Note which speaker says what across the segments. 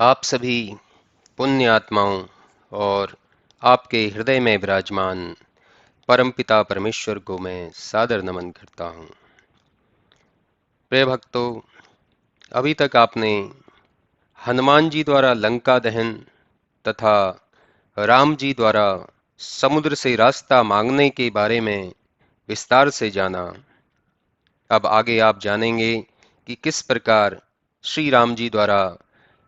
Speaker 1: आप सभी पुण्य आत्माओं और आपके हृदय में विराजमान परमपिता परमेश्वर को मैं सादर नमन करता हूँ। प्रिय भक्तों, अभी तक आपने हनुमान जी द्वारा लंका दहन तथा राम जी द्वारा समुद्र से रास्ता मांगने के बारे में विस्तार से जाना। अब आगे आप जानेंगे कि किस प्रकार श्री राम जी द्वारा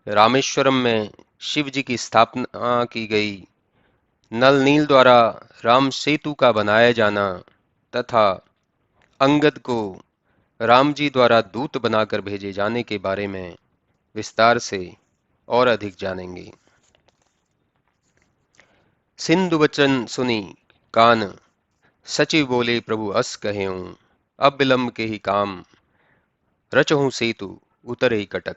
Speaker 1: रामेश्वरम में शिव जी की स्थापना की गई, नल नील द्वारा राम सेतु का बनाया जाना तथा अंगद को राम जी द्वारा दूत बनाकर भेजे जाने के बारे में विस्तार से और अधिक जानेंगे। सिंधु वचन सुनी कान, सचिव बोले प्रभु अस कहेऊं, अब विलंब के ही काम, रचहूं सेतु उतरे कटक।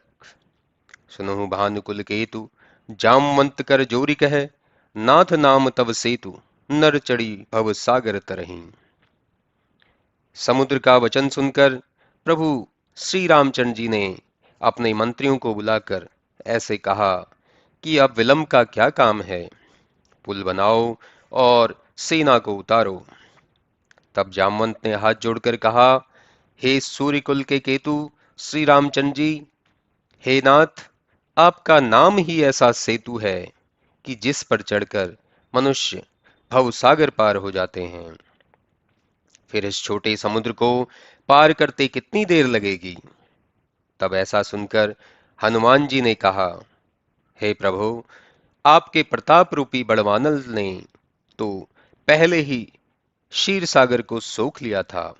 Speaker 1: सुनहु भानुकुल केतु, जामवंत कर जोरी कह, नाथ नाम तब सेतु, नर चढ़ी भव सागर तरहीं। समुद्र का वचन सुनकर प्रभु श्री रामचंद्र जी ने अपने मंत्रियों को बुलाकर ऐसे कहा कि अब विलंब का क्या काम है, पुल बनाओ और सेना को उतारो। तब जामवंत ने हाथ जोड़कर कहा, हे सूर्य कुल के केतु श्री रामचंद्र जी, हे नाथ, आपका नाम ही ऐसा सेतु है कि जिस पर चढ़कर मनुष्य भव सागर पार हो जाते हैं। फिर इस छोटे समुद्र को पार करते कितनी देर लगेगी? तब ऐसा सुनकर हनुमान जी ने कहा, हे प्रभु, आपके प्रताप रूपी बड़वानल ने तो पहले ही क्षीर सागर को सोख लिया था।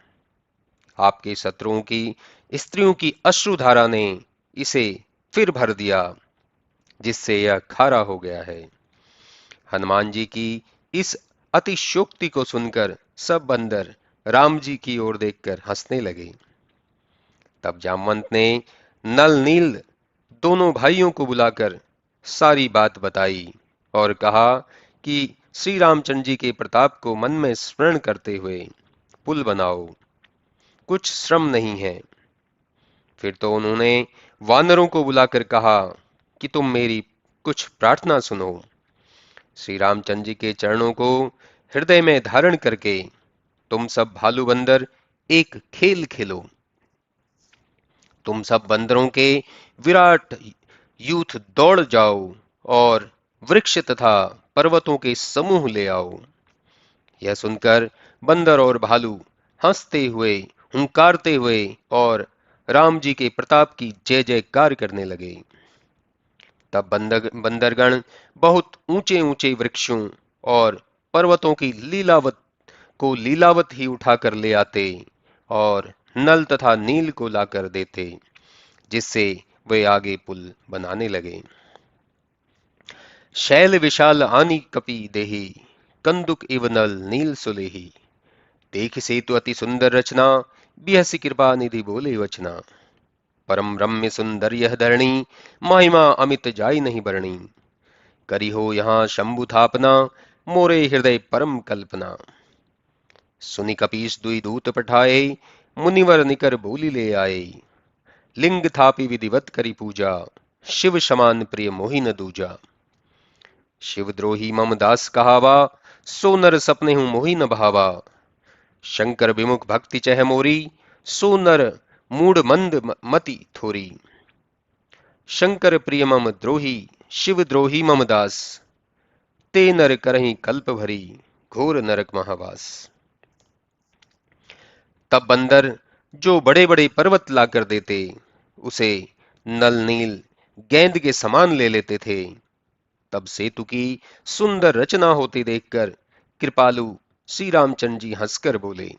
Speaker 1: आपके शत्रुओं की स्त्रियों की अश्रुधारा ने इसे फिर भर दिया, जिससे यह खारा हो गया है। हनुमान जी की इस अतिशयोक्ति को सुनकर सब बंदर राम जी की ओर देखकर हंसने लगे। तब जामवंत ने नल नील दोनों भाइयों को बुलाकर सारी बात बताई और कहा कि श्री रामचंद्र जी के प्रताप को मन में स्मरण करते हुए पुल बनाओ, कुछ श्रम नहीं है। फिर तो उन्होंने वानरों को बुलाकर कहा कि तुम मेरी कुछ प्रार्थना सुनो। श्री रामचंद्र जी के चरणों को हृदय में धारण करके तुम सब भालू बंदर एक खेल खेलो। तुम सब बंदरों के विराट यूथ दौड़ जाओ और वृक्ष तथा पर्वतों के समूह ले आओ। यह सुनकर बंदर और भालू हंसते हुए, हुंकारते हुए और राम जी के प्रताप की जय जयकार करने लगे। तब बंदरगण बहुत ऊंचे ऊंचे वृक्षों और पर्वतों की लीलावत ही उठाकर ले आते और नल तथा नील को लाकर देते, जिससे वे आगे पुल बनाने लगे। शैल विशाल आनी कपि देहि, कंदुक इव नल नील सुलेहि। देख सेतु अति सुंदर रचना, बिहसी कृपा निधि बोले वचना। परम रम्य सुंदर यह धरणी, महिमा अमित जाय नहीं बरणी। करी हो यहाँ शंभु थापना, मोरे हृदय परम कल्पना। सुनि कपीस दुई दूत पठाए, मुनिवर निकर बोली ले आए। लिंग थापि विधिवत करी पूजा, शिव समान प्रिय मोहि न दूजा। शिवद्रोही मम दास कहावा, सो नर सपने हूँ मोहि न भावा। शंकर विमुख भक्ति चह मोरी, सो नर मूढ़ मंद मति थोरी। शंकर प्रिय मम द्रोही, शिव द्रोही मम दास। ते नर करहि कल्प भरी, घोर नरक महावास। तब बंदर जो बड़े बड़े पर्वत लाकर देते, उसे नल नील गेंद के समान ले लेते थे। तब सेतु की सुंदर रचना होती देखकर कृपालु श्री रामचंद्र जी हंसकर बोले,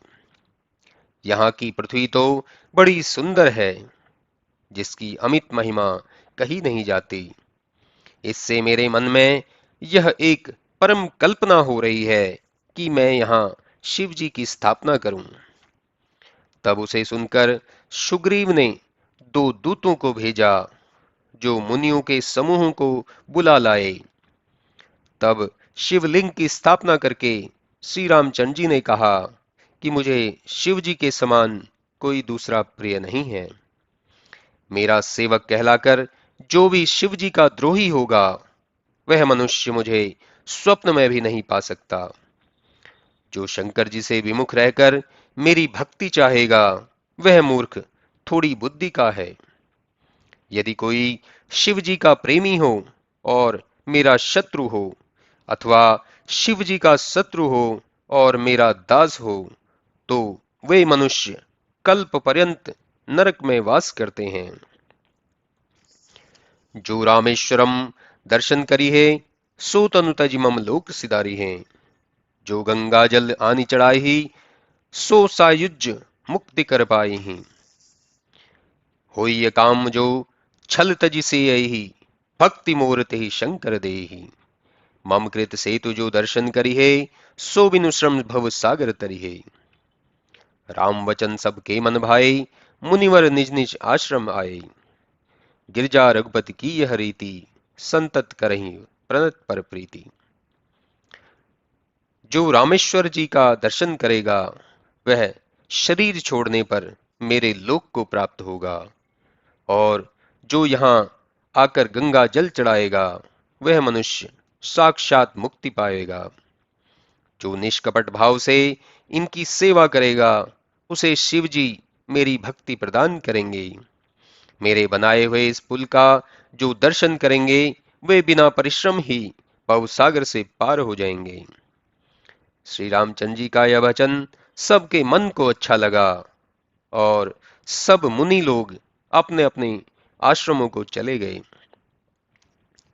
Speaker 1: यहाँ की पृथ्वी तो बड़ी सुंदर है, जिसकी अमित महिमा कही नहीं जाती। इससे मेरे मन में यह एक परम कल्पना हो रही है कि मैं यहाँ शिव जी की स्थापना करूं। तब उसे सुनकर सुग्रीव ने दो दूतों को भेजा, जो मुनियों के समूह को बुला लाए। तब शिवलिंग की स्थापना करके श्री रामचंद्र जी ने कहा कि मुझे शिव जी के समान कोई दूसरा प्रिय नहीं है। मेरा सेवक कहलाकर जो भी शिव जी का द्रोही होगा, वह मनुष्य मुझे स्वप्न में भी नहीं पा सकता। जो शंकर जी से विमुख रहकर मेरी भक्ति चाहेगा, वह मूर्ख थोड़ी बुद्धि का है। यदि कोई शिव जी का प्रेमी हो और मेरा शत्रु हो, अथवा शिव जी का शत्रु हो और मेरा दास हो, तो वे मनुष्य कल्प पर्यंत नरक में वास करते हैं। जो रामेश्वरम दर्शन करी है, सो तनु तज मम लोक सिधारी है। जो गंगा जल आनी चढ़ाई ही, सो सायुज मुक्ति कर पाई ही। होई ये काम जो छल तज से यही, भक्ति मोरते ही शंकर देही। मम कृत सेतु जो दर्शन करी है, सो बिनु श्रम भव सागर तरी है। राम वचन सब के मन भाए, मुनिवर निज निज आश्रम आए। गिरजा रघुपति की यह रीति, संतत करहीं प्रणत पर प्रीति। जो रामेश्वर जी का दर्शन करेगा, वह शरीर छोड़ने पर मेरे लोक को प्राप्त होगा, और जो यहाँ आकर गंगा जल चढ़ाएगा, वह मनुष्य साक्षात मुक्ति पाएगा। जो निष्कपट भाव से इनकी सेवा करेगा, उसे शिव जी मेरी भक्ति प्रदान करेंगे। मेरे बनाए हुए इस पुल का जो दर्शन करेंगे, वे बिना परिश्रम ही भवसागर से पार हो जाएंगे। श्री रामचंद्र जी का यह वचन सबके मन को अच्छा लगा, और सब मुनि लोग अपने अपने आश्रमों को चले गए।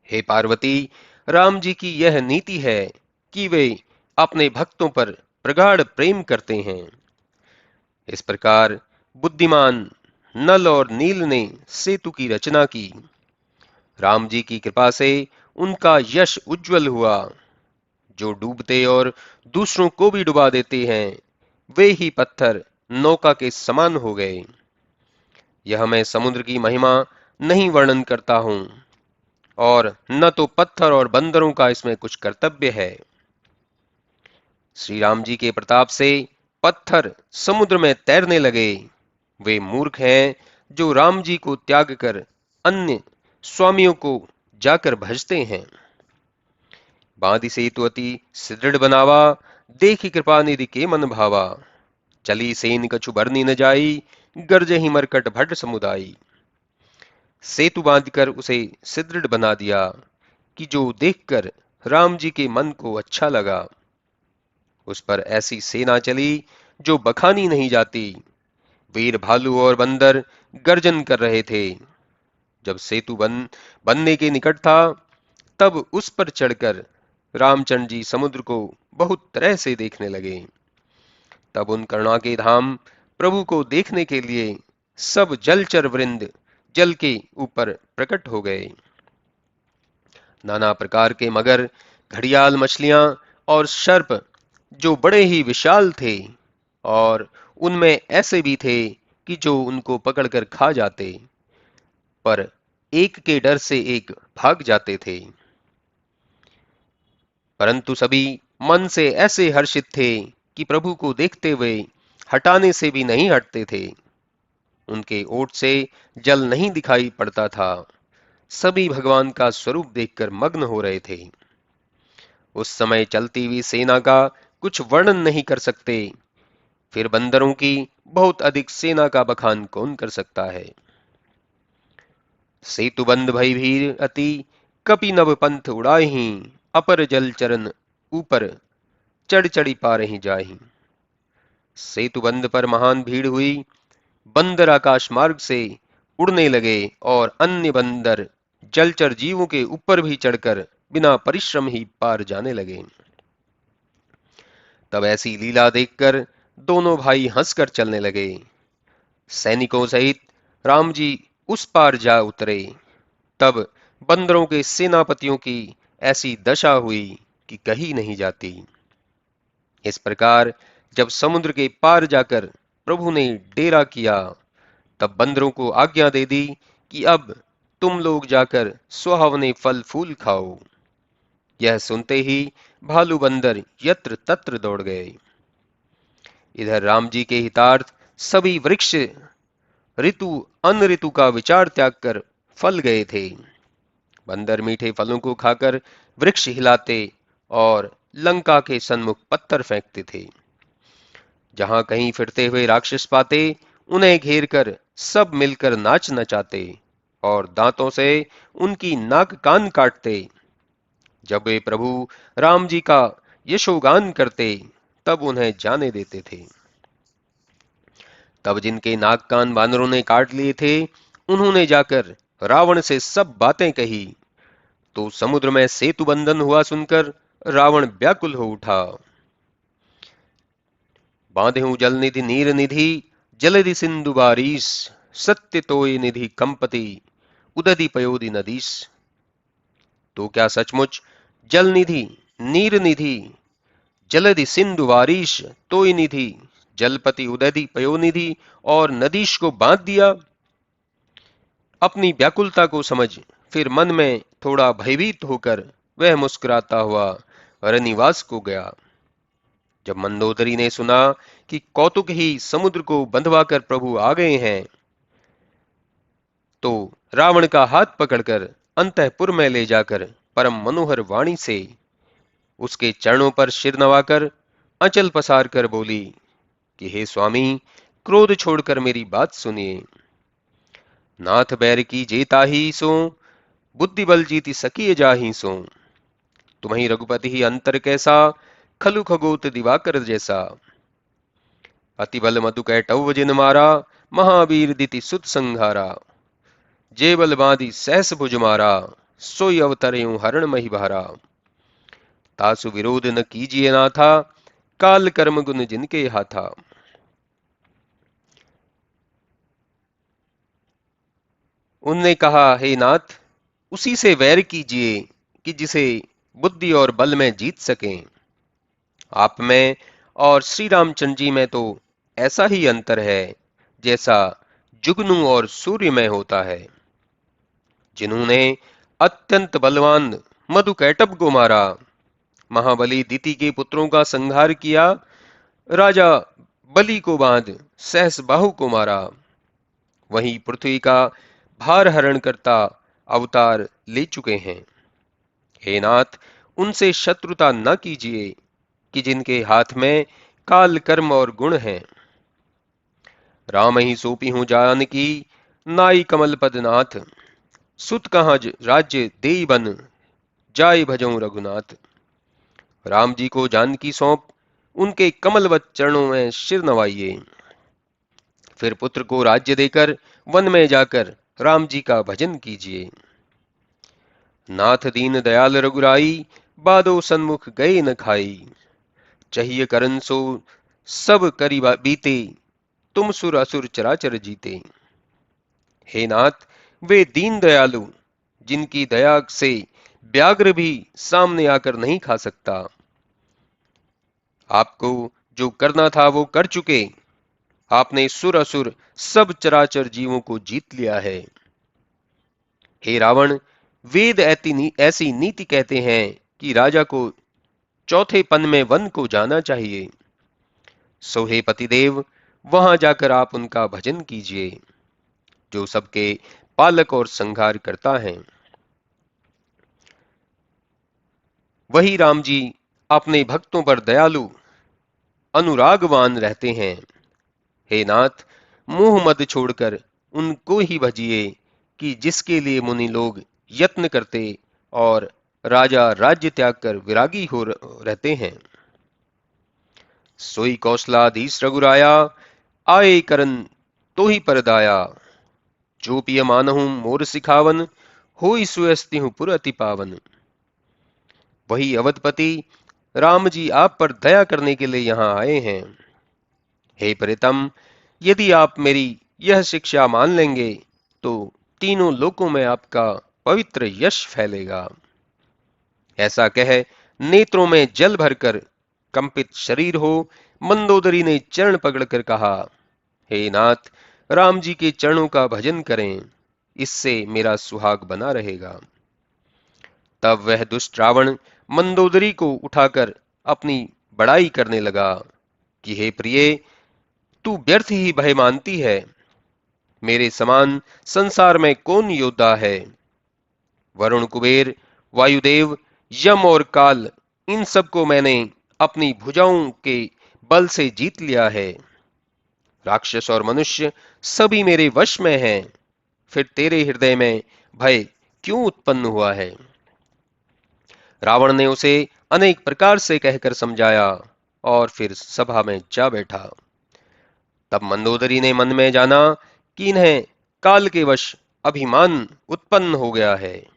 Speaker 1: हे पार्वती, राम जी की यह नीति है कि वे अपने भक्तों पर प्रगाढ़ प्रेम करते हैं। इस प्रकार बुद्धिमान नल और नील ने सेतु की रचना की। राम जी की कृपा से उनका यश उज्जवल हुआ। जो डूबते और दूसरों को भी डुबा देते हैं, वे ही पत्थर नौका के समान हो गए। यह मैं समुद्र की महिमा नहीं वर्णन करता हूं, और न तो पत्थर और बंदरों का इसमें कुछ कर्तव्य है। श्री राम जी के प्रताप से पत्थर समुद्र में तैरने लगे। वे मूर्ख हैं जो राम जी को त्याग कर अन्य स्वामियों को जाकर भजते हैं। बांधि सेतु अति सुदृढ़ बनावा, देखी कृपा निधि के मन भावा। चली सेन कछु बरनी न जाई, गरजहि मरकट भट समुदाई। सेतु बांधकर उसे सुदृढ़ बना दिया कि जो देखकर राम जी के मन को अच्छा लगा। उस पर ऐसी सेना चली जो बखानी नहीं जाती। वीर भालू और बंदर गर्जन कर रहे थे। जब सेतु बनने के निकट था, तब उस पर चढ़कर रामचंद्र जी समुद्र को बहुत तरह से देखने लगे। तब उन करुणा के धाम प्रभु को देखने के लिए सब जलचर वृंद जल के ऊपर प्रकट हो गए। नाना प्रकार के मगर, घड़ियाल, मछलियां और सर्प जो बड़े ही विशाल थे, और उनमें ऐसे भी थे कि जो उनको पकड़कर खा जाते, पर एक के डर से एक भाग जाते थे। परंतु सभी मन से ऐसे हर्षित थे कि प्रभु को देखते हुए हटाने से भी नहीं हटते थे। उनके ओठ से जल नहीं दिखाई पड़ता था। सभी भगवान का स्वरूप देखकर मग्न हो रहे थे। उस समय चलती हुई सेना का कुछ वर्णन नहीं कर सकते, फिर बंदरों की बहुत अधिक सेना का बखान कौन कर सकता है। सेतु बंद भई भीर अति, कपि नभ पंथ उड़ाही। अपर जल चरण ऊपर, चढ़ चढ़ी पा रही जाही। सेतु बंद पर महान भीड़ हुई। बंदर आकाश मार्ग से उड़ने लगे, और अन्य बंदर जलचर जीवों के ऊपर भी चढ़कर बिना परिश्रम ही पार जाने लगे। तब ऐसी लीला देखकर दोनों भाई हंसकर चलने लगे। सैनिकों सहित राम जी उस पार जा उतरे। तब बंदरों के सेनापतियों की ऐसी दशा हुई कि कही नहीं जाती। इस प्रकार जब समुद्र के पार जाकर प्रभु ने डेरा किया, तब बंदरों को आज्ञा दे दी कि अब तुम लोग जाकर सुहावने फल फूल खाओ। यह सुनते ही भालू बंदर यत्र तत्र दौड़ गए। इधर राम जी के हितार्थ सभी वृक्ष ऋतु अन ऋतु का विचार त्याग कर फल गए थे। बंदर मीठे फलों को खाकर वृक्ष हिलाते और लंका के सन्मुख पत्थर फेंकते थे। जहां कहीं फिरते हुए राक्षस पाते, उन्हें घेर कर सब मिलकर नाच नचाते और दांतों से उनकी नाक कान काटते। जब वे प्रभु राम जी का यशोगान करते, तब उन्हें जाने देते थे। तब जिनके नाक कान बानरों ने काट लिए थे, उन्होंने जाकर रावण से सब बातें कही। तो समुद्र में सेतु बंधन हुआ सुनकर रावण व्याकुल हो उठा। बांधेहु जल निधि नीर निधि, जलधि सिंधु बारीस, सत्य तोय निधि कंपति, उदधि पयोधि नदीस। तो क्या सचमुच जल निधि, नीर निधि, जलधि सिंधु वारीश, तोय निधि, जलपति उदधि पयोनिधि और नदीश को बांध दिया? अपनी व्याकुलता को समझ फिर मन में थोड़ा भयभीत होकर वह मुस्कुराता हुआ रनिवास को गया। जब मंदोदरी ने सुना कि कौतुक ही समुद्र को बंधवाकर प्रभु आ गए हैं, तो रावण का हाथ पकड़कर अंतःपुर में ले जाकर परम मनोहर वाणी से उसके चरणों पर सिर नवाकर अंचल पसार कर बोली कि हे स्वामी, क्रोध छोड़कर मेरी बात सुनिए। नाथ बैर की जेताही सो, बुद्धि बल जीति सकिए जाही सो। तुम्ही रघुपति ही अंतर कैसा, खलु खगोत दिवाकर जैसा। अति बल मधु कैटव जिन मारा, महावीर दिति सुत संघारा। जे बल बांधी सहस भुज मारा, सोई अवतरयूं हरण मही भारा। तासु विरोध न कीजिए नाथा, काल कर्म गुण जिनके हाथा। उनने कहा, हे नाथ, उसी से वैर कीजिए कि जिसे बुद्धि और बल में जीत सकें। आप में और श्री रामचंद्र जी में तो ऐसा ही अंतर है जैसा जुगनू और सूर्य में होता है। जिन्होंने अत्यंत बलवान मधुकैटभ को मारा, महाबली दिति के पुत्रों का संहार किया, राजा बलि को बांध सहस बाहु को मारा, वहीं पृथ्वी का भार हरण करता अवतार ले चुके हैं। हे नाथ, उनसे शत्रुता न कीजिए कि जिनके हाथ में काल कर्म और गुण हैं। राम ही सोपी हूं जानकी, नाई कमल पद नाथ। सुत कहां राज्य देई बन, जाय भजऊं रघुनाथ। राम जी को जानकी सौंप उनके कमलवत चरणों में सिर नवाइए। फिर पुत्र को राज्य देकर वन में जाकर राम जी का भजन कीजिए। नाथ दीन दयाल रघुराई, बादो सन्मुख गए न खाई। चाहिए करन सो सब करी बीते, तुम सुर असुर चराचर जीते। हे नाथ, वे दीन दयालु जिनकी दया से व्याघ्र भी सामने आकर नहीं खा सकता। आपको जो करना था वो कर चुके। आपने सुर असुर सब चराचर जीवों को जीत लिया है। हे रावण, वेद ऐसी नीति कहते हैं कि राजा को चौथे पन में वन को जाना चाहिए। सो हे पतिदेव, वहां जाकर आप उनका भजन कीजिए जो सबके पालक और संहार करता है। वही राम जी अपने भक्तों पर दयालु अनुरागवान रहते हैं। हे नाथ, मोह मद छोड़कर उनको ही भजिए कि जिसके लिए मुनि लोग यत्न करते और राजा राज्य त्याग कर विरागी हो रहते हैं। सोई कौशलाधीश रघुराया, आए करन तो ही परदाया। जो पिय मानहूं मोर सिखावन, होई सुयस्ति हूं पुर अति पावन। वही अवधपति राम जी आप पर दया करने के लिए यहाँ आए हैं। हे प्रीतम, यदि आप मेरी यह शिक्षा मान लेंगे तो तीनों लोकों में आपका पवित्र यश फैलेगा। ऐसा कह नेत्रों में जल भरकर कंपित शरीर हो मंदोदरी ने चरण पकड़कर कहा, हे नाथ, राम जी के चरणों का भजन करें, इससे मेरा सुहाग बना रहेगा। तब वह दुष्ट रावण मंदोदरी को उठाकर अपनी बड़ाई करने लगा कि हे प्रिय, तू व्यर्थ ही भय मानती है। मेरे समान संसार में कौन योद्धा है? वरुण, कुबेर, वायुदेव, यम और काल, इन सबको मैंने अपनी भुजाओं के बल से जीत लिया है। राक्षस और मनुष्य सभी मेरे वश में हैं। फिर तेरे हृदय में भय क्यों उत्पन्न हुआ है? रावण ने उसे अनेक प्रकार से कहकर समझाया और फिर सभा में जा बैठा। तब मंदोदरी ने मन में जाना कि इन्हें काल के वश अभिमान उत्पन्न हो गया है।